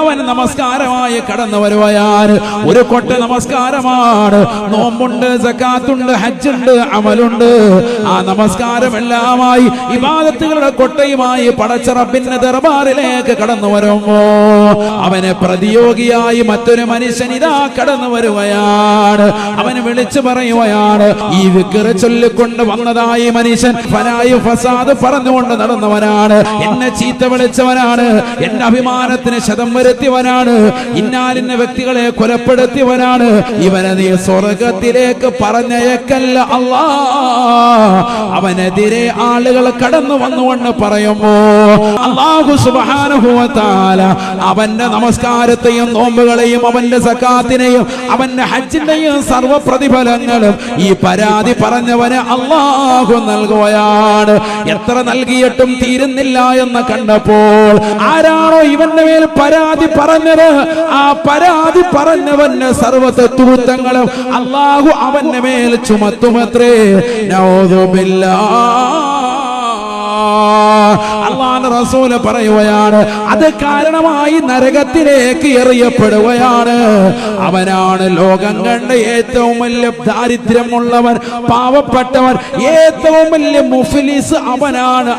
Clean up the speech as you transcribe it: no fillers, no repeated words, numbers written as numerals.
അവൻ നമസ്കാരമായി കടന്നു വരുവയാണ്. ഒരു കൊട്ട നമസ്കാരമാണ്, നോമ്പുണ്ട്, സക്കാത്തുണ്ട്, ഹജ്ജുണ്ട്, അമലുണ്ട്. ആ നമസ്കാരമെല്ലാമായി ഇബാദത്തുകളുടെ കൊട്ടയുമായി പടച്ച റബ്ബിന്റെ ദർബാറിലേക്ക് കടന്നു വരുമ്പോ അവനെ പ്രതിയോഗിയായി മറ്റൊരു മനുഷ്യൻ ഇതാ കടന്നു വരുകയാണ്. അവന് വിളിച്ചു പറയുകയാണ്, ഈ വിക്റ് ചൊല്ലിക്കൊണ്ട് വന്നതായി മനുഷ്യൻ ഫനായി ഫസാദ് പറഞ്ഞുകൊണ്ട് നടന്നവനാണ്, എന്നെ ചീത്ത വിളിച്ചവനാണ്, എന്റെ അഭിമാനത്തിന് ശതം വരുത്തിയവനാണ്, ഇന്നാലിന്ന വ്യക്തികളെ കൊലപ്പെടുത്തിയവനാണ്. ഇവനെ നീ സ്വർഗത്തിലേക്ക് പറഞ്ഞയക്കല്ല അല്ലാ. അവനെതിരെ ആളുകൾ കടന്നു വന്നുകൊണ്ട് പറയുമ്പോ അല്ലാഹു സുബ്ഹാനഹു വ തആല അവന്റെ നമസ്കാരത്തെയും നോമ്പുകളെയും അവന്റെ സക്കാത്തിനെയും അവന്റെ ഹജ്ജിന്റെയും സർവ്വ പ്രതിഫലങ്ങളും ഈ പരാതി പറഞ്ഞവന് അല്ലാഹു നൽകുകയാണ്. എത്ര നൽകിയിട്ടും തീരുന്നില്ല എന്ന് കണ്ടപ്പോൾ ആരാണോ ഇവന്റെ മേൽ പരാതി പറഞ്ഞത്, ആ പരാതി പറഞ്ഞവന്റെ സർവ്വ തെറ്റുകുറ്റങ്ങളും അല്ലാഹു അവന്റെ മേൽ ചുമത്തുമത്രേ. നഊദു ബില്ലാഹ്. അല്ലാഹുവിന്റെ റസൂൽ പറയുകയാണ്, അത് കാരണമായി നരകത്തിലേക്ക് എറിയപ്പെടുകയാണ്. അവനാണ് ലോകം കണ്ട ഏറ്റവും വലിയ ദാരിദ്ര്യമുള്ളവൻ, പാവപ്പെട്ടവൻ, ഏറ്റവും വലിയ മുഫ്ലിസ് അവനാണ്.